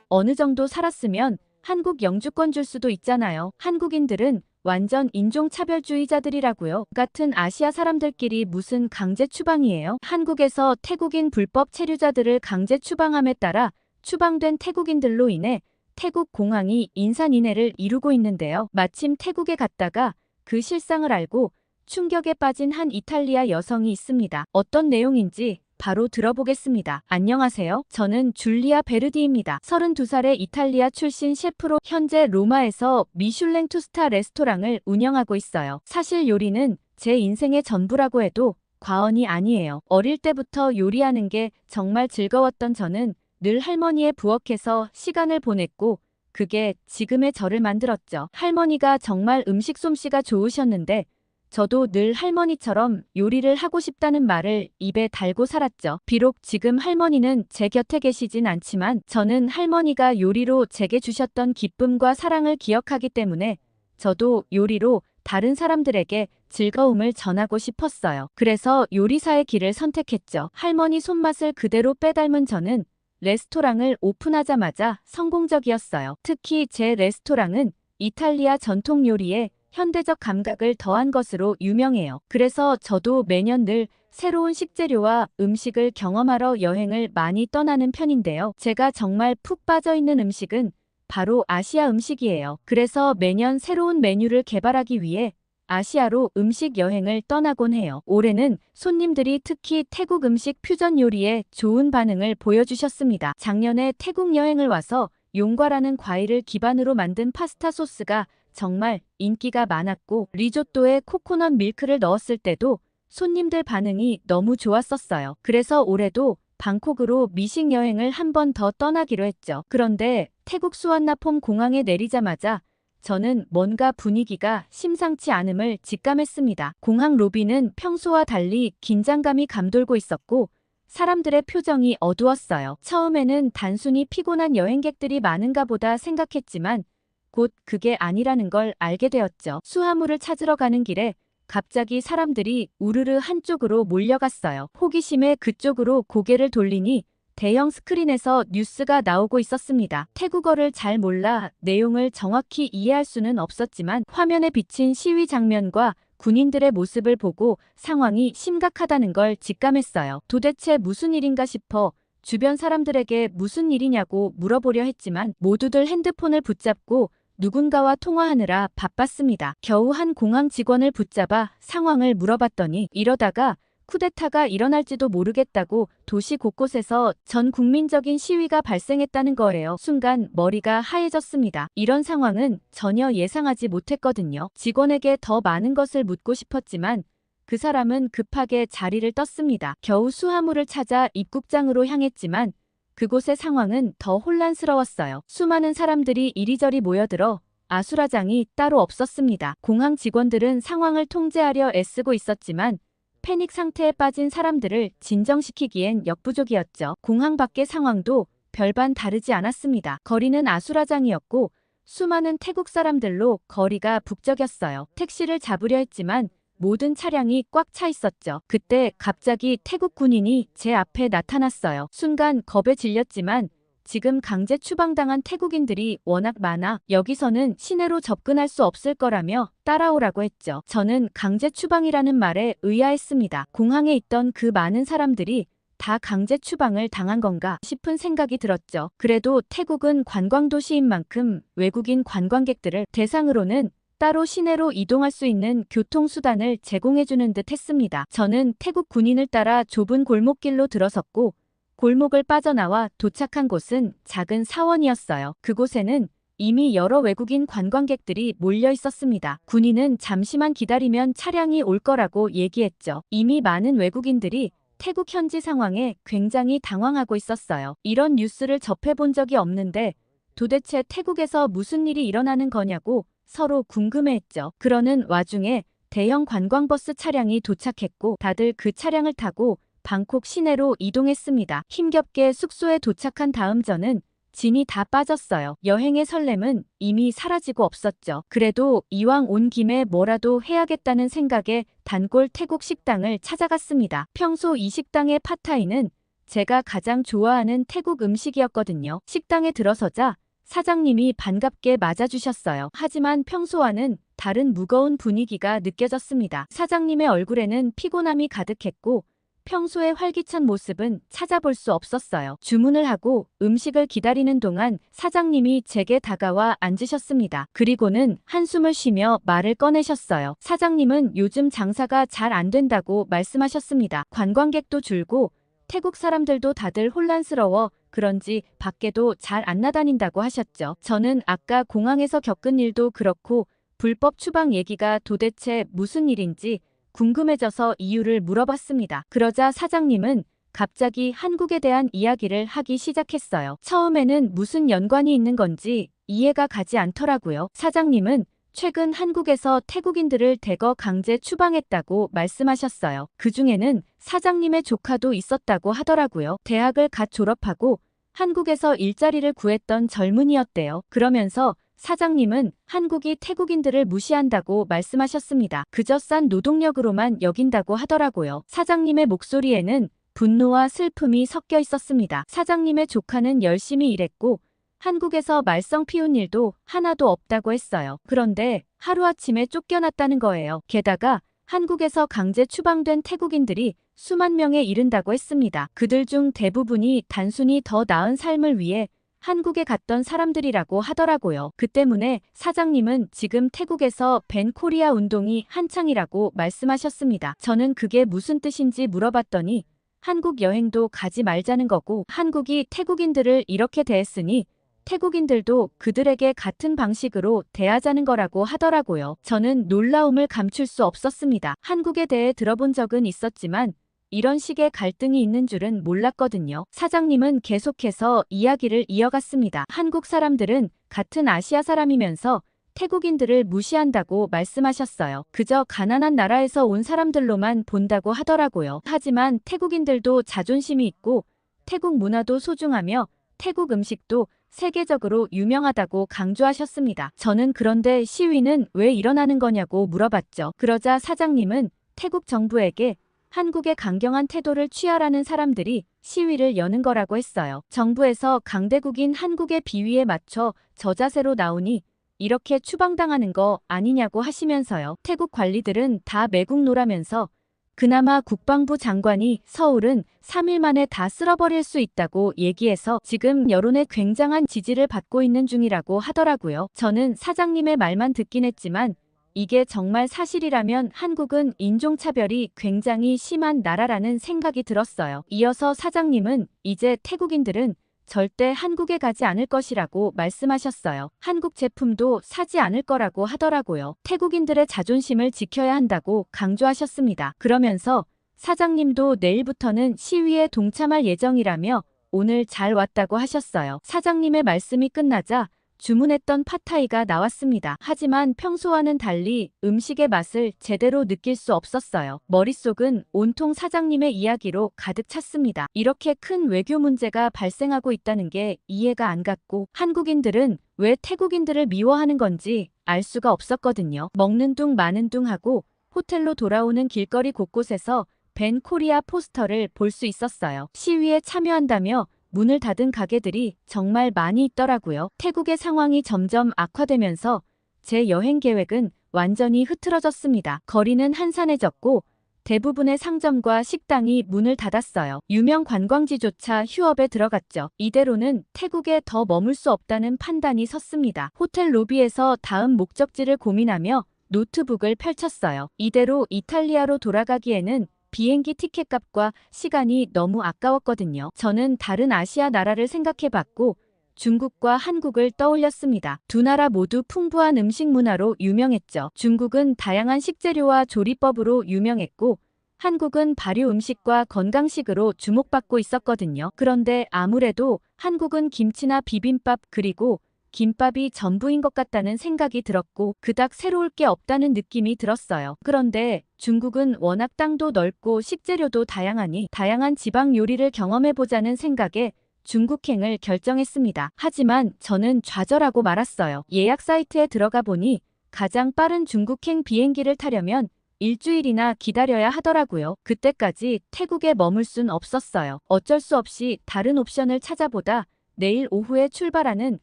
어느 정도 살았으면 한국 영주권 줄 수도 있잖아요. 한국인들은 완전 인종차별주의자들이라고요. 같은 아시아 사람들끼리 무슨 강제 추방이에요? 한국에서 태국인 불법 체류자들을 강제 추방함에 따라 추방된 태국인들로 인해 태국 공항이 인산인해를 이루고 있는데요. 마침 태국에 갔다가 그 실상을 알고 충격에 빠진 한 이탈리아 여성이 있습니다. 어떤 내용인지 바로 들어보겠습니다. 안녕하세요. 저는 줄리아 베르디입니다. 32살의 이탈리아 출신 셰프로 현재 로마에서 미슐랭 투스타 레스토랑을 운영하고 있어요. 사실 요리는 제 인생의 전부라고 해도 과언이 아니에요. 어릴 때부터 요리하는 게 정말 즐거웠던 저는 늘 할머니의 부엌에서 시간을 보냈고 그게 지금의 저를 만들었죠. 할머니가 정말 음식 솜씨가 좋으셨는데 저도 늘 할머니처럼 요리를 하고 싶다는 말을 입에 달고 살았죠. 비록 지금 할머니는 제 곁에 계시진 않지만 저는 할머니가 요리로 제게 주셨던 기쁨과 사랑을 기억하기 때문에 저도 요리로 다른 사람들에게 즐거움을 전하고 싶었어요. 그래서 요리사의 길을 선택했죠. 할머니 손맛을 그대로 빼닮은 저는 레스토랑을 오픈하자마자 성공적이었어요. 특히 제 레스토랑은 이탈리아 전통 요리에 현대적 감각을 더한 것으로 유명해요. 그래서 저도 매년 늘 새로운 식재료와 음식을 경험하러 여행을 많이 떠나는 편인데요. 제가 정말 푹 빠져있는 음식은 바로 아시아 음식이에요. 그래서 매년 새로운 메뉴를 개발하기 위해 아시아로 음식 여행을 떠나곤 해요. 올해는 손님들이 특히 태국 음식 퓨전 요리에 좋은 반응을 보여주셨습니다. 작년에 태국 여행을 와서 용과라는 과일을 기반으로 만든 파스타 소스가 정말 인기가 많았고 리조또에 코코넛 밀크를 넣었을 때도 손님들 반응이 너무 좋았었어요. 그래서 올해도 방콕으로 미식 여행을 한 번 더 떠나기로 했죠. 그런데 태국 수완나폼 공항에 내리자마자 저는 뭔가 분위기가 심상치 않음을 직감했습니다. 공항 로비는 평소와 달리 긴장감이 감돌고 있었고 사람들의 표정이 어두웠어요. 처음에는 단순히 피곤한 여행객들이 많은가 보다 생각했지만 곧 그게 아니라는 걸 알게 되었죠. 수화물을 찾으러 가는 길에 갑자기 사람들이 우르르 한쪽으로 몰려갔어요. 호기심에 그쪽으로 고개를 돌리니 대형 스크린에서 뉴스가 나오고 있었습니다. 태국어를 잘 몰라 내용을 정확히 이해할 수는 없었지만 화면에 비친 시위 장면과 군인들의 모습을 보고 상황이 심각하다는 걸 직감했어요. 도대체 무슨 일인가 싶어 주변 사람들에게 무슨 일이냐고 물어보려 했지만 모두들 핸드폰을 붙잡고 누군가와 통화하느라 바빴습니다. 겨우 한 공항 직원을 붙잡아 상황을 물어봤더니 이러다가 쿠데타가 일어날지도 모르겠다고 도시 곳곳에서 전 국민적인 시위가 발생했다는 거예요. 순간 머리가 하얘졌습니다. 이런 상황은 전혀 예상하지 못했거든요. 직원에게 더 많은 것을 묻고 싶었지만 그 사람은 급하게 자리를 떴습니다. 겨우 수화물을 찾아 입국장으로 향했지만 그곳의 상황은 더 혼란스러웠어요. 수많은 사람들이 이리저리 모여들어 아수라장이 따로 없었습니다. 공항 직원들은 상황을 통제하려 애쓰고 있었지만 패닉 상태에 빠진 사람들을 진정시키기엔 역부족이었죠. 공항 밖의 상황도 별반 다르지 않았습니다. 거리는 아수라장이었고 수많은 태국 사람들로 거리가 북적였어요. 택시를 잡으려 했지만 모든 차량이 꽉 차 있었죠. 그때 갑자기 태국 군인이 제 앞에 나타났어요. 순간 겁에 질렸지만 지금 강제 추방당한 태국인들이 워낙 많아 여기서는 시내로 접근할 수 없을 거라며 따라오라고 했죠. 저는 강제 추방이라는 말에 의아했습니다. 공항에 있던 그 많은 사람들이 다 강제 추방을 당한 건가 싶은 생각이 들었죠. 그래도 태국은 관광도시인 만큼 외국인 관광객들을 대상으로는 따로 시내로 이동할 수 있는 교통수단을 제공해주는 듯 했습니다. 저는 태국 군인을 따라 좁은 골목길로 들어섰고 골목을 빠져나와 도착한 곳은 작은 사원이었어요. 그곳에는 이미 여러 외국인 관광객들이 몰려 있었습니다. 군인은 잠시만 기다리면 차량이 올 거라고 얘기했죠. 이미 많은 외국인들이 태국 현지 상황에 굉장히 당황하고 있었어요. 이런 뉴스를 접해본 적이 없는데 도대체 태국에서 무슨 일이 일어나는 거냐고 서로 궁금해했죠. 그러는 와중에 대형 관광버스 차량이 도착했고 다들 그 차량을 타고 방콕 시내로 이동했습니다. 힘겹게 숙소에 도착한 다음 저는 진이 다 빠졌어요. 여행의 설렘은 이미 사라지고 없었죠. 그래도 이왕 온 김에 뭐라도 해야겠다는 생각에 단골 태국 식당을 찾아갔습니다. 평소 이 식당의 팟타이는 제가 가장 좋아하는 태국 음식이었거든요. 식당에 들어서자 사장님이 반갑게 맞아주셨어요. 하지만 평소와는 다른 무거운 분위기가 느껴졌습니다. 사장님의 얼굴에는 피곤함이 가득했고 평소의 활기찬 모습은 찾아볼 수 없었어요. 주문을 하고 음식을 기다리는 동안 사장님이 제게 다가와 앉으셨습니다. 그리고는 한숨을 쉬며 말을 꺼내셨어요. 사장님은 요즘 장사가 잘 안 된다고 말씀하셨습니다. 관광객도 줄고 태국 사람들도 다들 혼란스러워 그런지 밖에도 잘 안 나다닌다고 하셨죠. 저는 아까 공항에서 겪은 일도 그렇고 불법 추방 얘기가 도대체 무슨 일인지 궁금해져서 이유를 물어봤습니다. 그러자 사장님은 갑자기 한국에 대한 이야기를 하기 시작했어요. 처음에는 무슨 연관이 있는 건지 이해가 가지 않더라고요. 사장님은 최근 한국에서 태국인들을 대거 강제 추방했다고 말씀하셨어요. 그중에는 사장님의 조카도 있었다고 하더라고요. 대학을 갓 졸업하고 한국에서 일자리를 구했던 젊은이였대요. 그러면서 사장님은 한국이 태국인들을 무시한다고 말씀하셨습니다. 그저 싼 노동력으로만 여긴다고 하더라고요. 사장님의 목소리에는 분노와 슬픔이 섞여 있었습니다. 사장님의 조카는 열심히 일했고 한국에서 말썽 피운 일도 하나도 없다고 했어요. 그런데 하루아침에 쫓겨났다는 거예요. 게다가 한국에서 강제 추방된 태국인들이 수만 명에 이른다고 했습니다. 그들 중 대부분이 단순히 더 나은 삶을 위해 한국에 갔던 사람들이라고 하더라고요. 그 때문에 사장님은 지금 태국에서 밴 코리아 운동이 한창이라고 말씀하셨습니다. 저는 그게 무슨 뜻인지 물어봤더니 한국 여행도 가지 말자는 거고 한국이 태국인들을 이렇게 대했으니 태국인들도 그들에게 같은 방식으로 대하자는 거라고 하더라고요. 저는 놀라움을 감출 수 없었습니다. 한국에 대해 들어본 적은 있었지만 이런 식의 갈등이 있는 줄은 몰랐거든요. 사장님은 계속해서 이야기를 이어갔습니다. 한국 사람들은 같은 아시아 사람이면서 태국인들을 무시한다고 말씀하셨어요. 그저 가난한 나라에서 온 사람들로만 본다고 하더라고요. 하지만 태국인들도 자존심이 있고 태국 문화도 소중하며 태국 음식도 세계적으로 유명하다고 강조하셨습니다. 저는 그런데 시위는 왜 일어나는 거냐고 물어봤죠. 그러자 사장님은 태국 정부에게 한국의 강경한 태도를 취하라는 사람들이 시위를 여는 거라고 했어요. 정부에서 강대국인 한국의 비위에 맞춰 저자세로 나오니 이렇게 추방당하는 거 아니냐고 하시면서요. 태국 관리들은 다 매국노라면서 그나마 국방부 장관이 서울은 3일 만에 다 쓸어버릴 수 있다고 얘기해서 지금 여론의 굉장한 지지를 받고 있는 중이라고 하더라고요. 저는 사장님의 말만 듣긴 했지만 이게 정말 사실이라면 한국은 인종차별이 굉장히 심한 나라라는 생각이 들었어요. 이어서 사장님은 이제 태국인들은 절대 한국에 가지 않을 것이라고 말씀하셨어요. 한국 제품도 사지 않을 거라고 하더라고요. 태국인들의 자존심을 지켜야 한다고 강조하셨습니다. 그러면서 사장님도 내일부터는 시위에 동참할 예정이라며 오늘 잘 왔다고 하셨어요. 사장님의 말씀이 끝나자 주문했던 팟타이가 나왔습니다. 하지만 평소와는 달리 음식의 맛을 제대로 느낄 수 없었어요. 머릿속은 온통 사장님의 이야기로 가득 찼습니다. 이렇게 큰 외교 문제가 발생하고 있다는 게 이해가 안 갔고 한국인들은 왜 태국인들을 미워하는 건지 알 수가 없었거든요. 먹는 둥 마는 둥 하고 호텔로 돌아오는 길거리 곳곳에서 밴 코리아 포스터를 볼 수 있었어요. 시위에 참여한다며 문을 닫은 가게들이 정말 많이 있더라고요. 태국의 상황이 점점 악화되면서 제 여행 계획은 완전히 흐트러졌습니다. 거리는 한산해졌고 대부분의 상점과 식당이 문을 닫았어요. 유명 관광지조차 휴업에 들어갔죠. 이대로는 태국에 더 머물 수 없다는 판단이 섰습니다. 호텔 로비에서 다음 목적지를 고민하며 노트북을 펼쳤어요. 이대로 이탈리아로 돌아가기에는 비행기 티켓값과 시간이 너무 아까웠거든요. 저는 다른 아시아 나라를 생각해봤고 중국과 한국을 떠올렸습니다. 두 나라 모두 풍부한 음식 문화로 유명했죠. 중국은 다양한 식재료와 조리법으로 유명했고 한국은 발효 음식과 건강식으로 주목받고 있었거든요. 그런데 아무래도 한국은 김치나 비빔밥 그리고 김밥이 전부인 것 같다는 생각이 들었고 그닥 새로울 게 없다는 느낌이 들었어요. 그런데 중국은 워낙 땅도 넓고 식재료도 다양하니 다양한 지방 요리를 경험해보자는 생각에 중국행을 결정했습니다. 하지만 저는 좌절하고 말았어요. 예약 사이트에 들어가 보니 가장 빠른 중국행 비행기를 타려면 일주일이나 기다려야 하더라고요. 그때까지 태국에 머물 순 없었어요. 어쩔 수 없이 다른 옵션을 찾아보다 내일 오후에 출발하는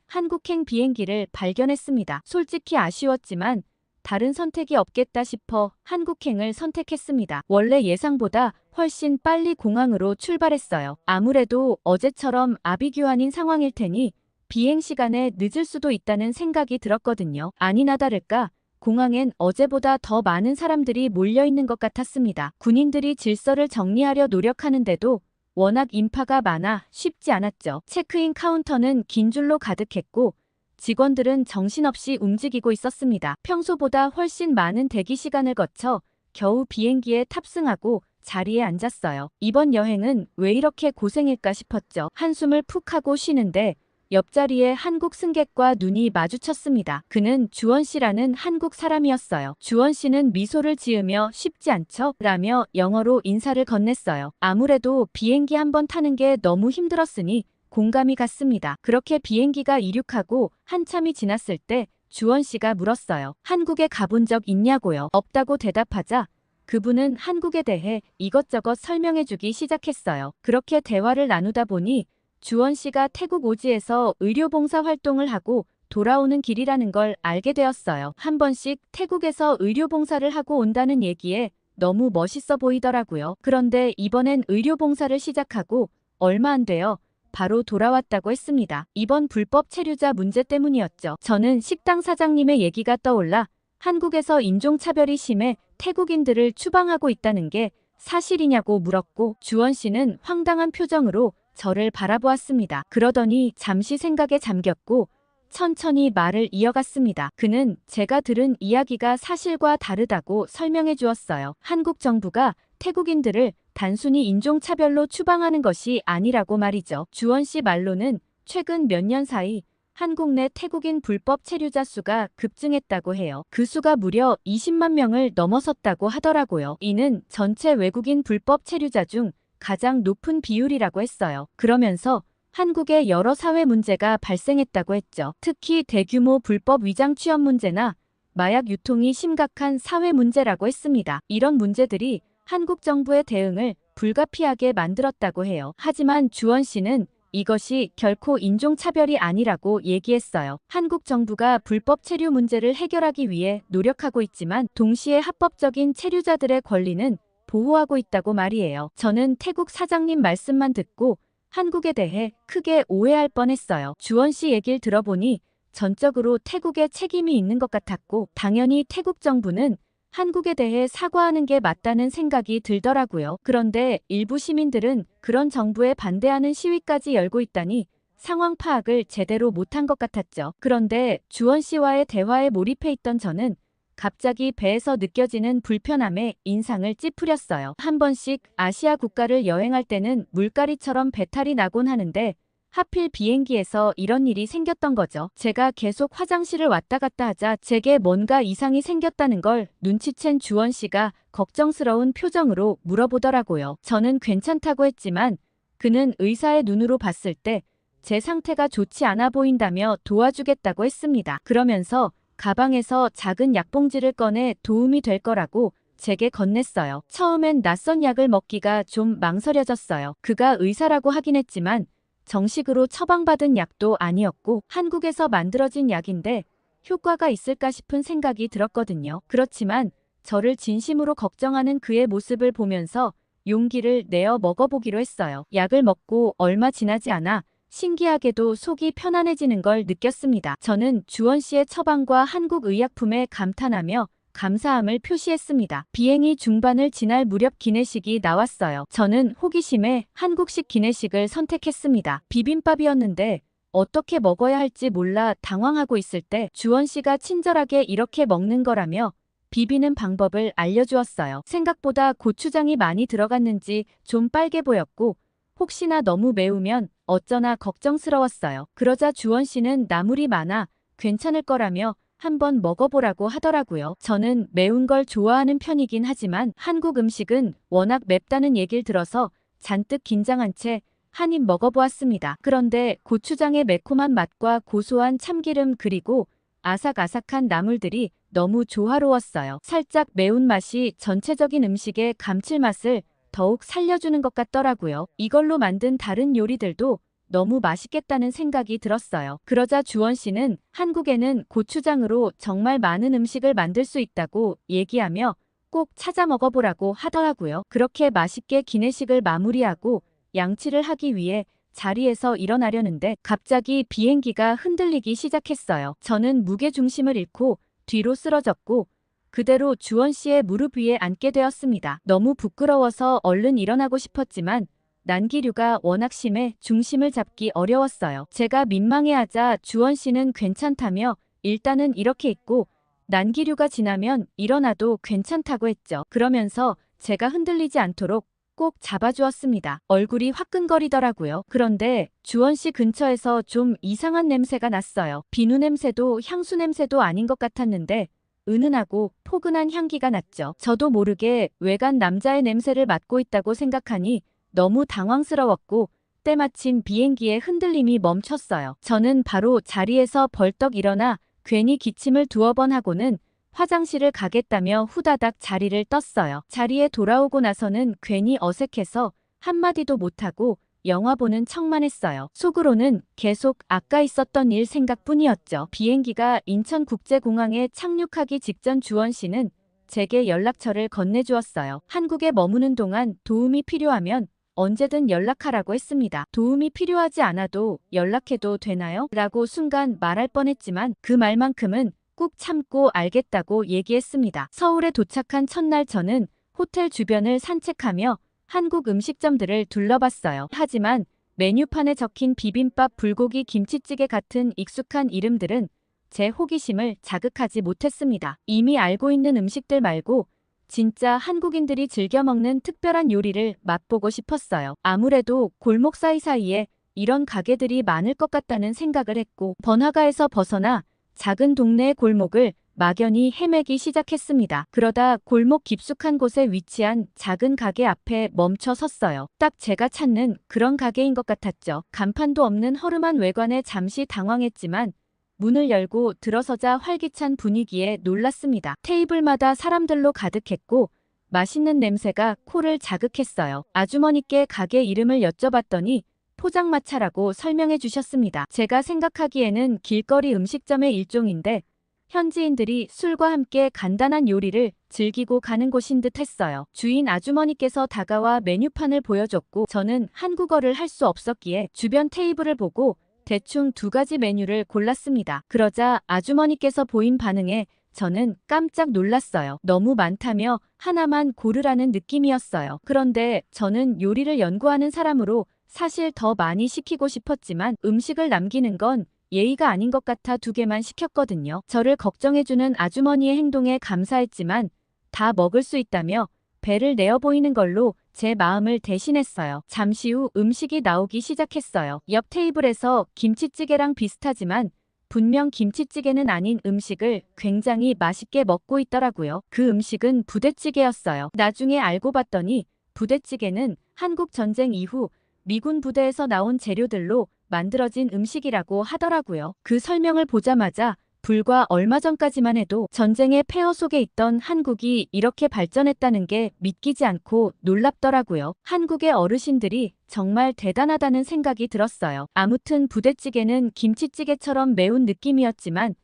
한국행 비행기를 발견했습니다. 솔직히 아쉬웠지만 다른 선택이 없겠다 싶어 한국행을 선택했습니다. 원래 예상보다 훨씬 빨리 공항으로 출발했어요. 아무래도 어제처럼 아비규환인 상황일 테니 비행 시간에 늦을 수도 있다는 생각이 들었거든요. 아니나 다를까 공항엔 어제보다 더 많은 사람들이 몰려있는 것 같았습니다. 군인들이 질서를 정리하려 노력하는데도 워낙 인파가 많아 쉽지 않았죠. 체크인 카운터는 긴 줄로 가득했고 직원들은 정신없이 움직이고 있었습니다. 평소보다 훨씬 많은 대기 시간을 거쳐 겨우 비행기에 탑승하고 자리에 앉았어요. 이번 여행은 왜 이렇게 고생일까 싶었죠. 한숨을 푹 하고 쉬는데 옆자리에 한국 승객과 눈이 마주쳤습니다. 그는 주원 씨라는 한국 사람이었어요. 주원 씨는 미소를 지으며 쉽지 않죠? 라며 영어로 인사를 건넸어요. 아무래도 비행기 한 번 타는 게 너무 힘들었으니 공감이 갔습니다. 그렇게 비행기가 이륙하고 한참이 지났을 때 주원 씨가 물었어요. 한국에 가본 적 있냐고요? 없다고 대답하자 그분은 한국에 대해 이것저것 설명해주기 시작했어요. 그렇게 대화를 나누다 보니 주원 씨가 태국 오지에서 의료봉사 활동을 하고 돌아오는 길이라는 걸 알게 되었어요. 한 번씩 태국에서 의료봉사를 하고 온다는 얘기에 너무 멋있어 보이더라고요. 그런데 이번엔 의료봉사를 시작하고 얼마 안 돼요. 바로 돌아왔다고 했습니다. 이번 불법 체류자 문제 때문이었죠. 저는 식당 사장님의 얘기가 떠올라 한국에서 인종차별이 심해 태국인들을 추방하고 있다는 게 사실이냐고 물었고 주원 씨는 황당한 표정으로 저를 바라보았습니다. 그러더니 잠시 생각에 잠겼고 천천히 말을 이어갔습니다. 그는 제가 들은 이야기가 사실과 다르다고 설명해 주었어요. 한국 정부가 태국인들을 단순히 인종차별로 추방하는 것이 아니라고 말이죠. 주원 씨 말로는 최근 몇 년 사이 한국 내 태국인 불법 체류자 수가 급증했다고 해요. 그 수가 무려 20만 명을 넘어섰다고 하더라고요. 이는 전체 외국인 불법 체류자 중 가장 높은 비율이라고 했어요. 그러면서 한국에 여러 사회 문제가 발생했다고 했죠. 특히 대규모 불법 위장 취업 문제나 마약 유통이 심각한 사회 문제라고 했습니다. 이런 문제들이 한국 정부의 대응을 불가피하게 만들었다고 해요. 하지만 주원 씨는 이것이 결코 인종차별이 아니라고 얘기했어요. 한국 정부가 불법 체류 문제를 해결하기 위해 노력하고 있지만 동시에 합법적인 체류자들의 권리는 보호하고 있다고 말이에요. 저는 태국 사장님 말씀만 듣고 한국에 대해 크게 오해할 뻔했어요. 주원 씨 얘기를 들어보니 전적으로 태국에 책임이 있는 것 같았고 당연히 태국 정부는 한국에 대해 사과하는 게 맞다는 생각이 들더라고요. 그런데 일부 시민들은 그런 정부에 반대하는 시위까지 열고 있다니 상황 파악을 제대로 못한 것 같았죠. 그런데 주원 씨와의 대화에 몰입해 있던 저는 갑자기 배에서 느껴지는 불편함에 인상을 찌푸렸어요. 한 번씩 아시아 국가를 여행할 때는 물가리처럼 배탈이 나곤 하는데 하필 비행기에서 이런 일이 생겼던 거죠. 제가 계속 화장실을 왔다 갔다 하자 제게 뭔가 이상이 생겼다는 걸 눈치챈 주원 씨가 걱정스러운 표정으로 물어보더라고요. 저는 괜찮다고 했지만 그는 의사의 눈으로 봤을 때 제 상태가 좋지 않아 보인다며 도와주겠다고 했습니다. 그러면서 가방에서 작은 약봉지를 꺼내 도움이 될 거라고 제게 건넸어요. 처음엔 낯선 약을 먹기가 좀 망설여졌어요. 그가 의사라고 하긴 했지만 정식으로 처방받은 약도 아니었고 한국에서 만들어진 약인데 효과가 있을까 싶은 생각이 들었거든요. 그렇지만 저를 진심으로 걱정하는 그의 모습을 보면서 용기를 내어 먹어보기로 했어요. 약을 먹고 얼마 지나지 않아 신기하게도 속이 편안해지는 걸 느꼈습니다. 저는 주원 씨의 처방과 한국 의약품에 감탄하며 감사함을 표시했습니다. 비행이 중반을 지날 무렵 기내식이 나왔어요. 저는 호기심에 한국식 기내식을 선택했습니다. 비빔밥이었는데 어떻게 먹어야 할지 몰라 당황하고 있을 때 주원 씨가 친절하게 이렇게 먹는 거라며 비비는 방법을 알려주었어요. 생각보다 고추장이 많이 들어갔는지 좀 빨개 보였고 혹시나 너무 매우면 어쩌나 걱정스러웠어요. 그러자 주원 씨는 나물이 많아 괜찮을 거라며 한번 먹어보라고 하더라고요. 저는 매운 걸 좋아하는 편이긴 하지만 한국 음식은 워낙 맵다는 얘기를 들어서 잔뜩 긴장한 채 한 입 먹어보았습니다. 그런데 고추장의 매콤한 맛과 고소한 참기름 그리고 아삭아삭한 나물들이 너무 조화로웠어요. 살짝 매운맛이 전체적인 음식의 감칠맛을 더욱 살려주는 것 같더라고요. 이걸로 만든 다른 요리들도 너무 맛있겠다는 생각이 들었어요. 그러자 주원 씨는 한국에는 고추장으로 정말 많은 음식을 만들 수 있다고 얘기하며 꼭 찾아 먹어보라고 하더라고요. 그렇게 맛있게 기내식을 마무리하고 양치를 하기 위해 자리에서 일어나려는데 갑자기 비행기가 흔들리기 시작했어요. 저는 무게중심을 잃고 뒤로 쓰러졌고 그대로 주원 씨의 무릎 위에 앉게 되었습니다. 너무 부끄러워서 얼른 일어나고 싶었지만 난기류가 워낙 심해 중심을 잡기 어려웠어요. 제가 민망해하자 주원 씨는 괜찮다며 일단은 이렇게 있고 난기류가 지나면 일어나도 괜찮다고 했죠. 그러면서 제가 흔들리지 않도록 꼭 잡아주었습니다. 얼굴이 화끈거리더라고요. 그런데 주원 씨 근처에서 좀 이상한 냄새가 났어요. 비누 냄새도 향수 냄새도 아닌 것 같았는데 은은하고 포근한 향기가 났죠. 저도 모르게 외간 남자의 냄새를 맡고 있다고 생각하니 너무 당황스러웠고 때마침 비행기의 흔들림이 멈췄어요. 저는 바로 자리에서 벌떡 일어나 괜히 기침을 두어 번 하고는 화장실을 가겠다며 후다닥 자리를 떴어요. 자리에 돌아오고 나서는 괜히 어색해서 한마디도 못하고 영화 보는 척만 했어요. 속으로는 계속 아까 있었던 일 생각뿐이었죠. 비행기가 인천국제공항에 착륙하기 직전 주원 씨는 제게 연락처를 건네주었어요. 한국에 머무는 동안 도움이 필요하면 언제든 연락하라고 했습니다. 도움이 필요하지 않아도 연락해도 되나요? 라고 순간 말할 뻔했지만 그 말만큼은 꾹 참고 알겠다고 얘기했습니다. 서울에 도착한 첫날 저는 호텔 주변을 산책하며 한국 음식점들을 둘러봤어요. 하지만 메뉴판에 적힌 비빔밥, 불고기, 김치찌개 같은 익숙한 이름들은 제 호기심을 자극하지 못했습니다. 이미 알고 있는 음식들 말고 진짜 한국인들이 즐겨 먹는 특별한 요리를 맛보고 싶었어요. 아무래도 골목 사이사이에 이런 가게들이 많을 것 같다는 생각을 했고 번화가에서 벗어나 작은 동네의 골목을 막연히 헤매기 시작했습니다. 그러다 골목 깊숙한 곳에 위치한 작은 가게 앞에 멈춰 섰어요. 딱 제가 찾는 그런 가게인 것 같았죠. 간판도 없는 허름한 외관에 잠시 당황했지만 문을 열고 들어서자 활기찬 분위기에 놀랐습니다. 테이블마다 사람들로 가득했고 맛있는 냄새가 코를 자극했어요. 아주머니께 가게 이름을 여쭤봤더니 포장마차라고 설명해 주셨습니다. 제가 생각하기에는 길거리 음식점의 일종인데 현지인들이 술과 함께 간단한 요리를 즐기고 가는 곳인 듯 했어요. 주인 아주머니께서 다가와 메뉴판을 보여줬고 저는 한국어를 할 수 없었기에 주변 테이블을 보고 대충 2가지 메뉴를 골랐습니다. 그러자 아주머니께서 보인 반응에 저는 깜짝 놀랐어요. 너무 많다며 하나만 고르라는 느낌이었어요. 그런데 저는 요리를 연구하는 사람으로 사실 더 많이 시키고 싶었지만 음식을 남기는 건 예의가 아닌 것 같아 2개만 시켰거든요. 저를 걱정해주는 아주머니의 행동에 감사했지만 다 먹을 수 있다며 배를 내어 보이는 걸로 제 마음을 대신했어요. 잠시 후 음식이 나오기 시작했어요. 옆 테이블에서 김치찌개랑 비슷하지만 분명 김치찌개는 아닌 음식을 굉장히 맛있게 먹고 있더라고요. 그 음식은 부대찌개였어요. 나중에 알고 봤더니 부대찌개는 한국 전쟁 이후 미군 부대에서 나온 재료들로 만들어진 음식이라고 하더라고요. 그 설명을 보자마자 불과 얼마 전까지만 해도 전쟁의 폐허 속에 있던 한국이 이렇게 발전했다는 게 믿기지 않고 놀랍더라고요. 한국의 어르신들이 정말 대단하다는 생각이 들었어요. 아무튼 부대찌개는 김치찌개처럼 매운 느낌이었지만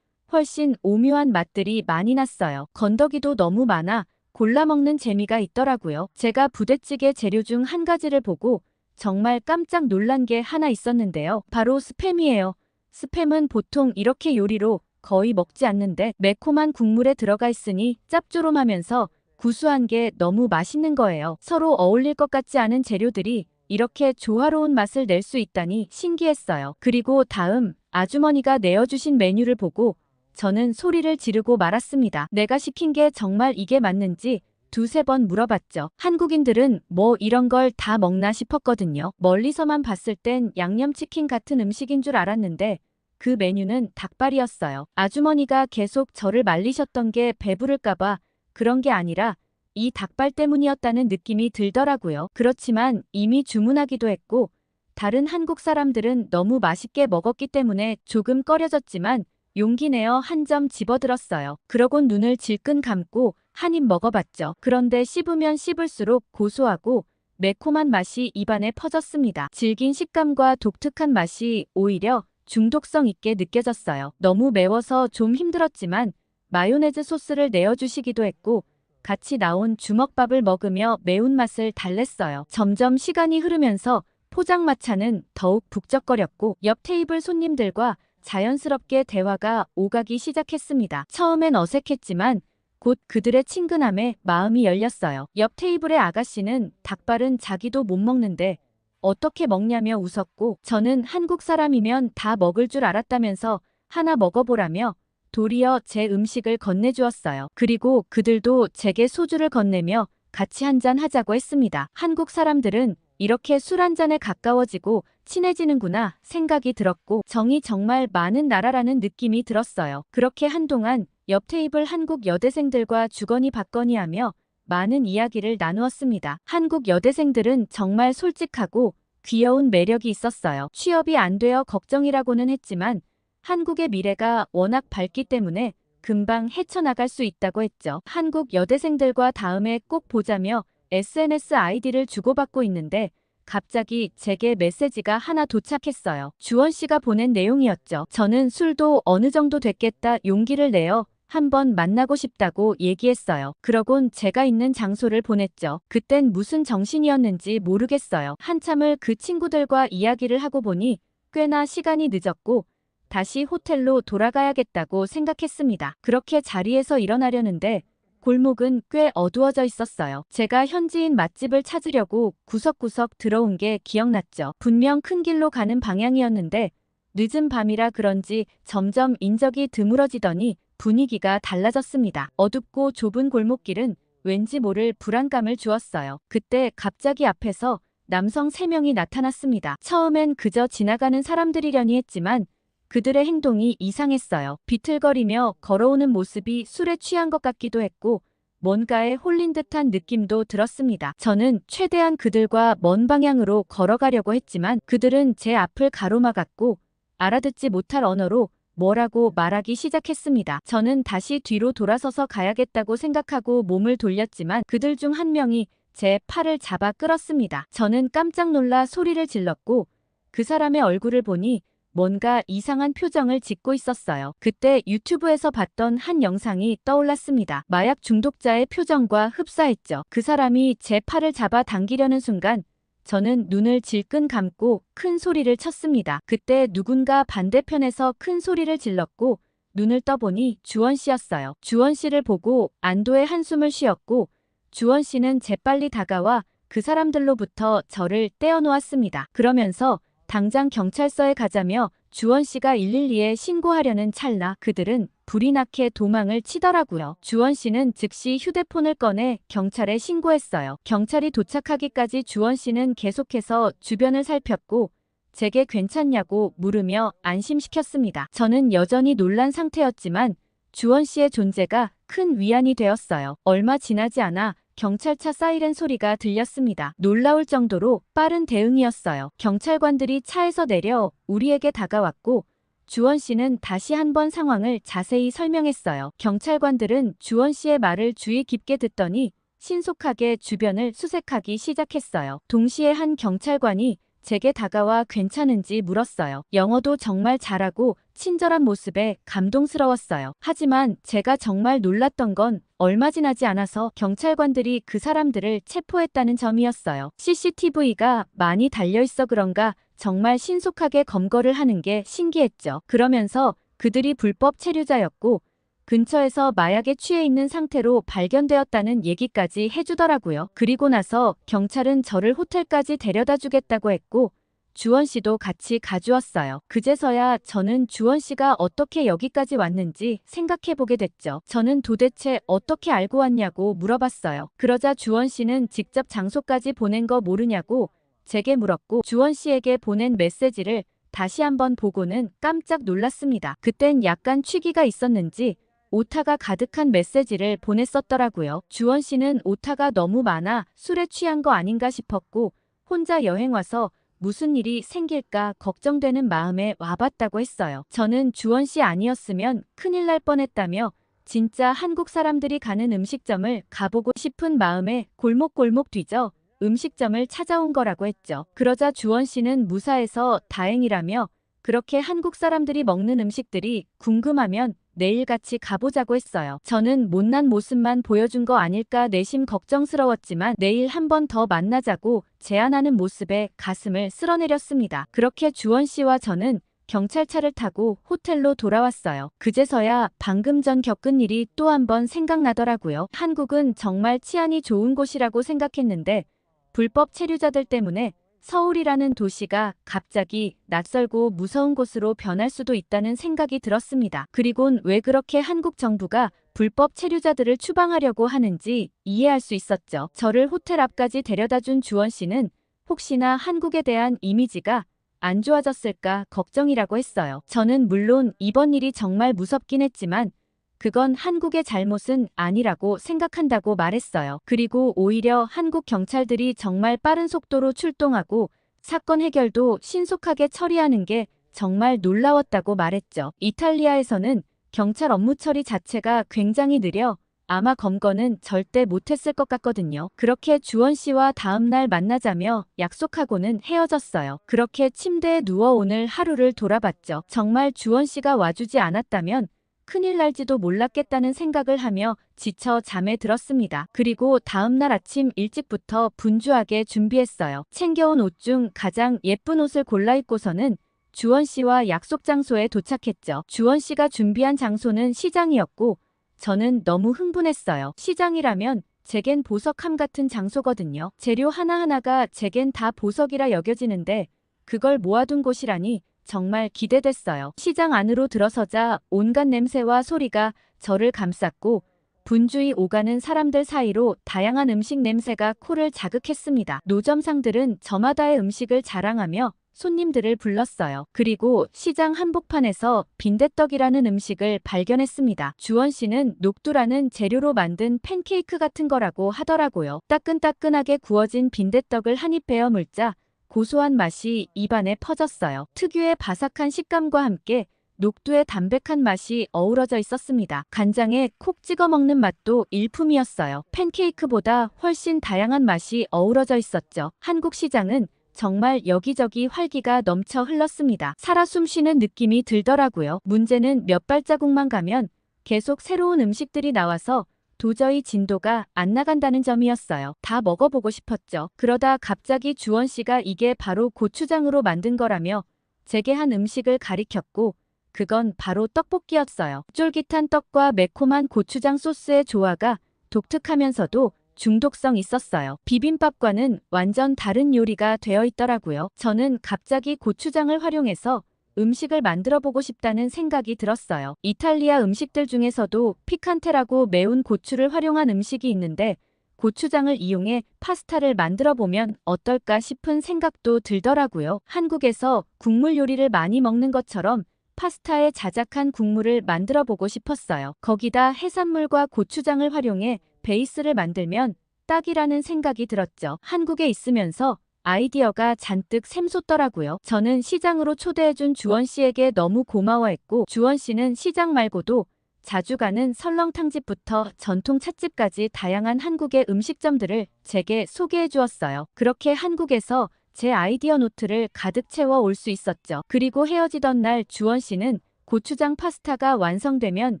훨씬 오묘한 맛들이 많이 났어요. 건더기도 너무 많아 골라 먹는 재미가 있더라고요. 제가 부대찌개 재료 중 한 가지를 보고 정말 깜짝 놀란 게 하나 있었는데요. 바로 스팸이에요. 스팸은 보통 이렇게 요리로 거의 먹지 않는데 매콤한 국물에 들어가 있으니 짭조름하면서 구수한 게 너무 맛있는 거예요. 서로 어울릴 것 같지 않은 재료들이 이렇게 조화로운 맛을 낼 수 있다니 신기했어요. 그리고 다음 아주머니가 내어주신 메뉴를 보고 저는 소리를 지르고 말았습니다. 내가 시킨 게 정말 이게 맞는지 2~3번 물어봤죠. 한국인들은 뭐 이런 걸 다 먹나 싶었거든요. 멀리서만 봤을 땐 양념치킨 같은 음식인 줄 알았는데 그 메뉴는 닭발이었어요. 아주머니가 계속 저를 말리셨던 게 배부를까봐 그런 게 아니라 이 닭발 때문이었다는 느낌이 들더라고요. 그렇지만 이미 주문하기도 했고 다른 한국 사람들은 너무 맛있게 먹었기 때문에 조금 꺼려졌지만 용기 내어 한 점 집어들었어요. 그러곤 눈을 질끈 감고 한 입 먹어봤죠. 그런데 씹으면 씹을수록 고소하고 매콤한 맛이 입안에 퍼졌습니다. 질긴 식감과 독특한 맛이 오히려 중독성 있게 느껴졌어요. 너무 매워서 좀 힘들었지만 마요네즈 소스를 내어주시기도 했고 같이 나온 주먹밥을 먹으며 매운맛을 달랬어요. 점점 시간이 흐르면서 포장마차는 더욱 북적거렸고 옆 테이블 손님들과 자연스럽게 대화가 오가기 시작했습니다. 처음엔 어색했지만 곧 그들의 친근함에 마음이 열렸어요. 옆 테이블의 아가씨는 닭발은 자기도 못 먹는데 어떻게 먹냐며 웃었고 저는 한국 사람이면 다 먹을 줄 알았다면서 하나 먹어보라며 도리어 제 음식을 건네주었어요. 그리고 그들도 제게 소주를 건네며 같이 한잔 하자고 했습니다. 한국 사람들은 이렇게 술 한 잔에 가까워지고 친해지는구나 생각이 들었고 정이 정말 많은 나라라는 느낌이 들었어요. 그렇게 한동안 옆 테이블 한국 여대생들과 주거니 받거니 하며 많은 이야기를 나누었습니다. 한국 여대생들은 정말 솔직하고 귀여운 매력이 있었어요. 취업이 안 되어 걱정이라고는 했지만 한국의 미래가 워낙 밝기 때문에 금방 헤쳐나갈 수 있다고 했죠. 한국 여대생들과 다음에 꼭 보자며 SNS 아이디를 주고받고 있는데 갑자기 제게 메시지가 하나 도착했어요. 주원 씨가 보낸 내용이었죠. 저는 술도 어느 정도 됐겠다 용기를 내어 한번 만나고 싶다고 얘기했어요. 그러곤 제가 있는 장소를 보냈죠. 그땐 무슨 정신이었는지 모르겠어요. 한참을 그 친구들과 이야기를 하고 보니 꽤나 시간이 늦었고 다시 호텔로 돌아가야겠다고 생각했습니다. 그렇게 자리에서 일어나려는데 골목은 꽤 어두워져 있었어요. 제가 현지인 맛집을 찾으려고 구석구석 들어온 게 기억났죠. 분명 큰 길로 가는 방향이었는데 늦은 밤이라 그런지 점점 인적이 드물어지더니 분위기가 달라졌습니다. 어둡고 좁은 골목길은 왠지 모를 불안감을 주었어요. 그때 갑자기 앞에서 남성 3명이 나타났습니다. 처음엔 그저 지나가는 사람들이려니 했지만 그들의 행동이 이상했어요. 비틀거리며 걸어오는 모습이 술에 취한 것 같기도 했고 뭔가에 홀린 듯한 느낌도 들었습니다. 저는 최대한 그들과 먼 방향으로 걸어가려고 했지만 그들은 제 앞을 가로막았고 알아듣지 못할 언어로 뭐라고 말하기 시작했습니다. 저는 다시 뒤로 돌아서서 가야겠다고 생각하고 몸을 돌렸지만 그들 중 한 명이 제 팔을 잡아 끌었습니다. 저는 깜짝 놀라 소리를 질렀고 그 사람의 얼굴을 보니 뭔가 이상한 표정을 짓고 있었어요. 그때 유튜브에서 봤던 한 영상이 떠올랐습니다. 마약 중독자의 표정과 흡사했죠. 그 사람이 제 팔을 잡아 당기려는 순간 저는 눈을 질끈 감고 큰 소리를 쳤습니다. 그때 누군가 반대편에서 큰 소리를 질렀고 눈을 떠보니 주원 씨였어요. 주원 씨를 보고 안도의 한숨을 쉬었고 주원 씨는 재빨리 다가와 그 사람들로부터 저를 떼어놓았습니다. 그러면서 당장 경찰서에 가자며 주원 씨가 112에 신고하려는 찰나 그들은 불이 나게 도망을 치더라고요. 주원 씨는 즉시 휴대폰을 꺼내 경찰에 신고했어요. 경찰이 도착하기까지 주원 씨는 계속해서 주변을 살폈고 제게 괜찮냐고 물으며 안심시켰습니다. 저는 여전히 놀란 상태였지만 주원 씨의 존재가 큰 위안이 되었어요. 얼마 지나지 않아 경찰차 사이렌 소리가 들렸습니다. 놀라울 정도로 빠른 대응이었어요. 경찰관들이 차에서 내려 우리에게 다가왔고 주원 씨는 다시 한번 상황을 자세히 설명했어요. 경찰관들은 주원 씨의 말을 주의 깊게 듣더니 신속하게 주변을 수색하기 시작했어요. 동시에 한 경찰관이 제게 다가와 괜찮은지 물었어요. 영어도 정말 잘하고 친절한 모습에 감동스러웠어요. 하지만 제가 정말 놀랐던 건 얼마 지나지 않아서 경찰관들이 그 사람들을 체포했다는 점이었어요. CCTV가 많이 달려있어 그런가 정말 신속하게 검거를 하는 게 신기했죠. 그러면서 그들이 불법 체류자였고 근처에서 마약에 취해 있는 상태로 발견되었다는 얘기까지 해주더라고요. 그리고 나서 경찰은 저를 호텔까지 데려다 주겠다고 했고 주원 씨도 같이 가주었어요. 그제서야 저는 주원 씨가 어떻게 여기까지 왔는지 생각해보게 됐죠. 저는 도대체 어떻게 알고 왔냐고 물어봤어요. 그러자 주원 씨는 직접 장소까지 보낸 거 모르냐고 제게 물었고 주원 씨에게 보낸 메시지를 다시 한번 보고는 깜짝 놀랐습니다. 그땐 약간 취기가 있었는지 오타가 가득한 메시지를 보냈었더라고요. 주원 씨는 오타가 너무 많아 술에 취한 거 아닌가 싶었고 혼자 여행 와서 무슨 일이 생길까 걱정되는 마음에 와봤다고 했어요. 저는 주원 씨 아니었으면 큰일 날 뻔했다며 진짜 한국 사람들이 가는 음식점을 가보고 싶은 마음에 골목골목 뒤져 음식점을 찾아온 거라고 했죠. 그러자 주원 씨는 무사해서 다행이라며 그렇게 한국 사람들이 먹는 음식들이 궁금하면 내일 같이 가보자고 했어요. 저는 못난 모습만 보여준 거 아닐까 내심 걱정스러웠지만 내일 한 번 더 만나자고 제안하는 모습에 가슴을 쓸어내렸습니다. 그렇게 주원 씨와 저는 경찰차를 타고 호텔로 돌아왔어요. 그제서야 방금 전 겪은 일이 또 한 번 생각나더라고요. 한국은 정말 치안이 좋은 곳이라고 생각했는데 불법 체류자들 때문에 서울이라는 도시가 갑자기 낯설고 무서운 곳으로 변할 수도 있다는 생각이 들었습니다. 그리곤 왜 그렇게 한국 정부가 불법 체류자들을 추방하려고 하는지 이해할 수 있었죠. 저를 호텔 앞까지 데려다준 주원 씨는 혹시나 한국에 대한 이미지가 안 좋아졌을까 걱정이라고 했어요. 저는 물론 이번 일이 정말 무섭긴 했지만 그건 한국의 잘못은 아니라고 생각한다고 말했어요. 그리고 오히려 한국 경찰들이 정말 빠른 속도로 출동하고 사건 해결도 신속하게 처리하는 게 정말 놀라웠다고 말했죠. 이탈리아에서는 경찰 업무 처리 자체가 굉장히 느려 아마 검거는 절대 못했을 것 같거든요. 그렇게 주원 씨와 다음날 만나자며 약속하고는 헤어졌어요. 그렇게 침대에 누워 오늘 하루를 돌아봤죠. 정말 주원 씨가 와주지 않았다면 큰일 날지도 몰랐겠다는 생각을 하며 지쳐 잠에 들었습니다. 그리고 다음날 아침 일찍부터 분주하게 준비했어요. 챙겨온 옷 중 가장 예쁜 옷을 골라 입고서는 주원 씨와 약속 장소에 도착했죠. 주원 씨가 준비한 장소는 시장이었고 저는 너무 흥분했어요. 시장이라면 제겐 보석함 같은 장소거든요. 재료 하나하나가 제겐 다 보석이라 여겨지는데 그걸 모아둔 곳이라니 정말 기대됐어요. 시장 안으로 들어서자 온갖 냄새와 소리가 저를 감쌌고 분주히 오가는 사람들 사이로 다양한 음식 냄새가 코를 자극했습니다. 노점상들은 저마다의 음식을 자랑하며 손님들을 불렀어요. 그리고 시장 한복판에서 빈대떡이라는 음식을 발견했습니다. 주원 씨는 녹두라는 재료로 만든 팬케이크 같은 거라고 하더라고요. 따끈따끈하게 구워진 빈대떡을 한 입 베어 물자 고소한 맛이 입안에 퍼졌어요. 특유의 바삭한 식감과 함께 녹두의 담백한 맛이 어우러져 있었습니다. 간장에 콕 찍어 먹는 맛도 일품이었어요. 팬케이크보다 훨씬 다양한 맛이 어우러져 있었죠. 한국 시장은 정말 여기저기 활기가 넘쳐 흘렀습니다. 살아 숨쉬는 느낌이 들더라고요. 문제는 몇 발자국만 가면 계속 새로운 음식들이 나와서 도저히 진도가 안 나간다는 점이었어요. 다 먹어보고 싶었죠. 그러다 갑자기 주원 씨가 이게 바로 고추장으로 만든 거라며 제게 한 음식을 가리켰고 그건 바로 떡볶이였어요. 쫄깃한 떡과 매콤한 고추장 소스의 조화가 독특하면서도 중독성 있었어요. 비빔밥과는 완전 다른 요리가 되어 있더라고요. 저는 갑자기 고추장을 활용해서 음식을 만들어보고 싶다는 생각이 들었어요. 이탈리아 음식들 중에서도 피칸테라고 매운 고추를 활용한 음식이 있는데 고추장을 이용해 파스타를 만들어보면 어떨까 싶은 생각도 들더라고요. 한국에서 국물 요리를 많이 먹는 것처럼 파스타에 자작한 국물을 만들어보고 싶었어요. 거기다 해산물과 고추장을 활용해 베이스를 만들면 딱이라는 생각이 들었죠. 한국에 있으면서 아이디어가 잔뜩 샘솟더라고요. 저는 시장으로 초대해준 주원 씨에게 너무 고마워했고 주원 씨는 시장 말고도 자주 가는 설렁탕집부터 전통 찻집까지 다양한 한국의 음식점들을 제게 소개해 주었어요. 그렇게 한국에서 제 아이디어 노트를 가득 채워 올 수 있었죠. 그리고 헤어지던 날 주원 씨는 고추장 파스타가 완성되면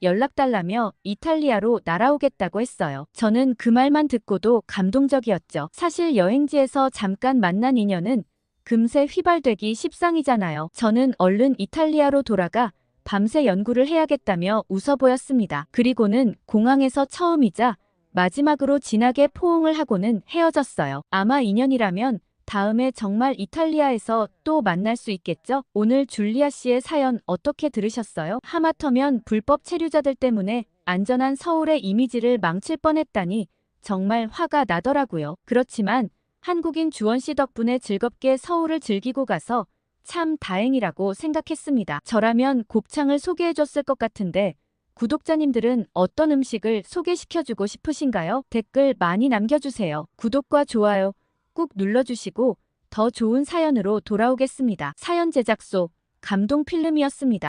연락달라며 이탈리아로 날아오겠다고 했어요. 저는 그 말만 듣고도 감동적이었죠. 사실 여행지에서 잠깐 만난 인연은 금세 휘발되기 십상이잖아요. 저는 얼른 이탈리아로 돌아가 밤새 연구를 해야겠다며 웃어 보였습니다. 그리고는 공항에서 처음이자 마지막으로 진하게 포옹을 하고는 헤어졌어요. 아마 인연이라면 다음에 정말 이탈리아에서 또 만날 수 있겠죠? 오늘 줄리아 씨의 사연 어떻게 들으셨어요? 하마터면 불법 체류자들 때문에 안전한 서울의 이미지를 망칠 뻔했다니 정말 화가 나더라고요. 그렇지만 한국인 주원 씨 덕분에 즐겁게 서울을 즐기고 가서 참 다행이라고 생각했습니다. 저라면 곱창을 소개해줬을 것 같은데 구독자님들은 어떤 음식을 소개시켜주고 싶으신가요? 댓글 많이 남겨주세요. 구독과 좋아요 꾹 눌러주시고 더 좋은 사연으로 돌아오겠습니다. 사연 제작소 감동 필름이었습니다.